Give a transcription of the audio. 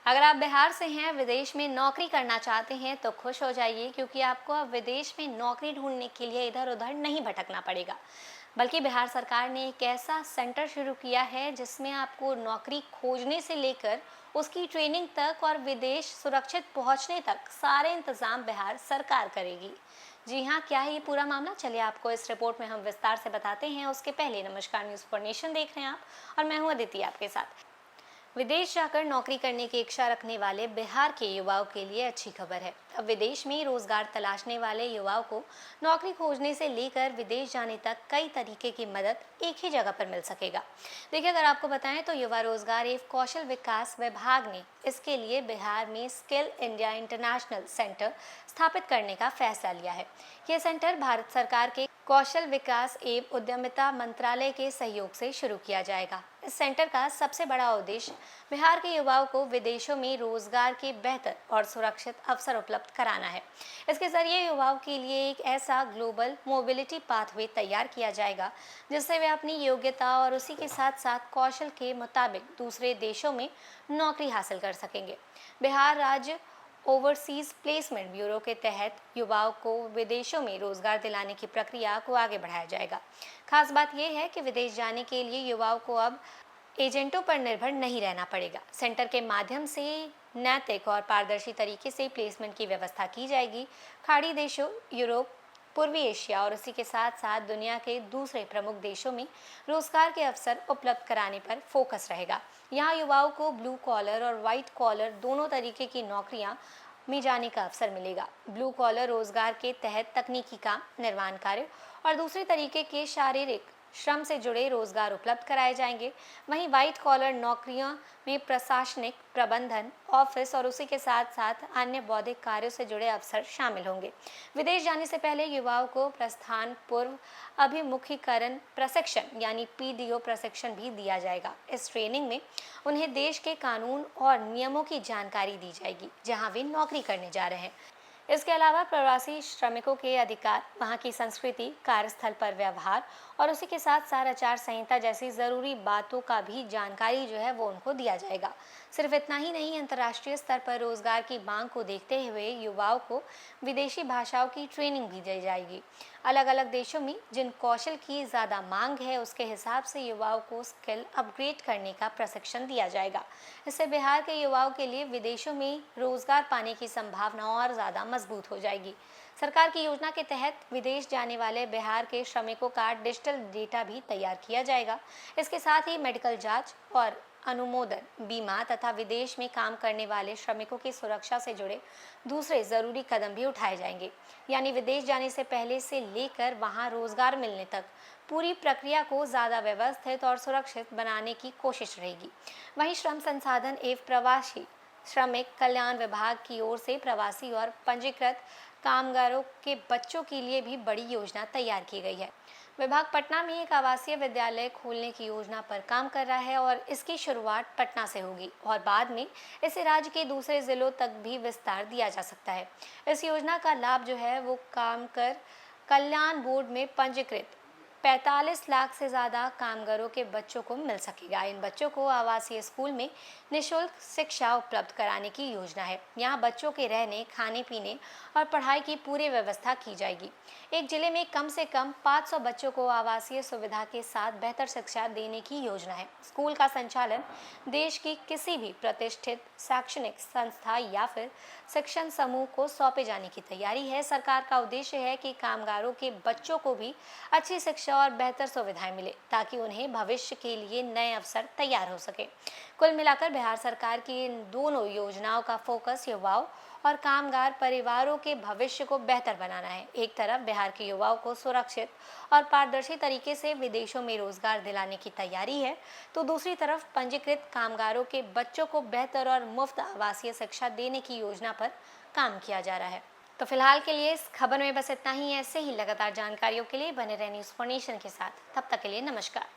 अगर आप बिहार से हैं, विदेश में नौकरी करना चाहते हैं तो खुश हो जाइए, क्योंकि आपको अब विदेश में नौकरी ढूंढने के लिए इधर उधर नहीं भटकना पड़ेगा। बल्कि बिहार सरकार ने एक ऐसा सेंटर शुरू किया है जिसमें आपको नौकरी खोजने से लेकर उसकी ट्रेनिंग तक और विदेश सुरक्षित पहुंचने तक सारे इंतजाम बिहार सरकार करेगी। जी हाँ, क्या है ये पूरा मामला, चलिए आपको इस रिपोर्ट में हम विस्तार से बताते हैं। उसके पहले नमस्कार, न्यूज़ फॉर नेशन देख रहे हैं आप और मैं हूँ अदिति आपके साथ। विदेश जाकर नौकरी करने की इच्छा रखने वाले बिहार के युवाओं के लिए अच्छी खबर है। अब विदेश में रोजगार तलाशने वाले युवाओं को नौकरी खोजने से लेकर विदेश जाने तक कई तरीके की मदद एक ही जगह पर मिल सकेगा। देखिए, अगर आपको बताएं तो युवा रोजगार एवं कौशल विकास विभाग ने इसके लिए बिहार में स्किल इंडिया इंटरनेशनल सेंटर स्थापित करने का फैसला लिया है। यह सेंटर भारत सरकार के कौशल विकास एवं उद्यमिता मंत्रालय के सहयोग से शुरू किया जाएगा। इस सेंटर का सबसे बड़ा उद्देश्य बिहार के युवाओं को विदेशों में रोजगार के बेहतर और सुरक्षित अवसर उपलब्ध कराना है। इसके जरिए युवाओं के लिए एक ऐसा ग्लोबल मोबिलिटी पाथवे तैयार किया जाएगा जिससे वे अपनी योग्यता और उसी के साथ साथ कौशल के मुताबिक दूसरे देशों में नौकरी हासिल कर सकेंगे। बिहार राज्य ओवरसीज प्लेसमेंट ब्यूरो के तहत युवाओं को विदेशों में रोजगार दिलाने की प्रक्रिया को आगे बढ़ाया जाएगा। खास बात यह है कि विदेश जाने के लिए युवाओं को अब एजेंटों पर निर्भर नहीं रहना पड़ेगा। सेंटर के माध्यम से नैतिक और पारदर्शी तरीके से प्लेसमेंट की व्यवस्था की जाएगी। खाड़ी देशों, यूरोप, पूर्वी एशिया और उसी के साथ साथ दुनिया के दूसरे प्रमुख देशों में रोजगार के अवसर उपलब्ध कराने पर फोकस रहेगा। यहाँ युवाओं को ब्लू कॉलर और वाइट कॉलर दोनों तरीके की नौकरियां में जाने का अवसर मिलेगा। ब्लू कॉलर रोजगार के तहत तकनीकी काम, निर्माण कार्य और दूसरे तरीके के शारीरिक श्रम से जुड़े रोजगार उपलब्ध कराए जाएंगे। वहीं व्हाइट कॉलर नौकरियों में प्रशासनिक, प्रबंधन, ऑफिस और उसी के साथ साथ अन्य बौद्धिक कार्यों से जुड़े अवसर शामिल होंगे। विदेश जाने से पहले युवाओं को प्रस्थान पूर्व अभिमुखीकरण प्रशिक्षण यानी पीडीओ प्रशिक्षण भी दिया जाएगा। इस ट्रेनिंग में उन्हें देश के कानून और नियमों की जानकारी दी जाएगी जहां वे नौकरी करने जा रहे हैं। इसके अलावा प्रवासी श्रमिकों के अधिकार, वहाँ की संस्कृति, कार्यस्थल पर व्यवहार और उसी के साथ साथ आचार संहिता जैसी जरूरी बातों का भी जानकारी जो है वो उनको दिया जाएगा। सिर्फ इतना ही नहीं, अंतर्राष्ट्रीय स्तर पर रोजगार की मांग को देखते हुए युवाओं को विदेशी भाषाओं की ट्रेनिंग भी दी जाएगी। अलग अलग देशों में जिन कौशल की ज़्यादा मांग है उसके हिसाब से युवाओं को स्किल अपग्रेड करने का प्रशिक्षण दिया जाएगा। इससे बिहार के युवाओं के लिए विदेशों में रोजगार पाने की संभावना और ज़्यादा मजबूत हो जाएगी। सरकार की योजना के तहत विदेश जाने वाले बिहार के श्रमिकों का डिजिटल डेटा भी तैयार किया जाएगा। इसके साथ ही मेडिकल जांच और अनुमोदन, बीमा तथा विदेश में काम करने वाले श्रमिकों की सुरक्षा से जुड़े दूसरे जरूरी कदम भी उठाए जाएंगे। यानी विदेश जाने से पहले से लेकर वहां रोजगार मिलने तक पूरी प्रक्रिया को ज़्यादा व्यवस्थित और सुरक्षित बनाने की कोशिश रहेगी। वहीं श्रम संसाधन एवं प्रवासी श्रमिक कल्याण विभाग की ओर से प्रवासी और पंजीकृत कामगारों के बच्चों के लिए भी बड़ी योजना तैयार की गई है। विभाग पटना में एक आवासीय विद्यालय खोलने की योजना पर काम कर रहा है और इसकी शुरुआत पटना से होगी और बाद में इसे राज्य के दूसरे जिलों तक भी विस्तार दिया जा सकता है। इस योजना का लाभ जो है वो काम कर कल्याण बोर्ड में पंजीकृत 45 लाख से ज़्यादा कामगारों के बच्चों को मिल सकेगा। इन बच्चों को आवासीय स्कूल में निःशुल्क शिक्षा उपलब्ध कराने की योजना है। यहाँ बच्चों के रहने, खाने पीने और पढ़ाई की पूरी व्यवस्था की जाएगी। एक जिले में कम से कम 500 बच्चों को आवासीय सुविधा के साथ बेहतर शिक्षा देने की योजना है। स्कूल का संचालन देश की किसी भी प्रतिष्ठित शैक्षणिक संस्था या फिर शिक्षण समूह को सौंपे जाने की तैयारी है। सरकार का उद्देश्य है कि कामगारों के बच्चों को भी अच्छी शिक्षा और बेहतर सुविधाएं मिले ताकि उन्हें भविष्य के लिए नए अवसर तैयार हो सके। कुल मिलाकर बिहार सरकार की इन दोनों योजनाओं का फोकस युवाओं और कामगार परिवारों के भविष्य को बेहतर बनाना है। एक तरफ बिहार के युवाओं को सुरक्षित और पारदर्शी तरीके से विदेशों में रोजगार दिलाने की तैयारी है, तो दूसरी तरफ पंजीकृत कामगारों के बच्चों को बेहतर और मुफ्त आवासीय शिक्षा देने की योजना पर काम किया जा रहा है। तो फिलहाल के लिए इस खबर में बस इतना ही। ऐसे ही लगातार जानकारियों के लिए बने रहे न्यूज़ फॉर नेशन के साथ। तब तक के लिए नमस्कार।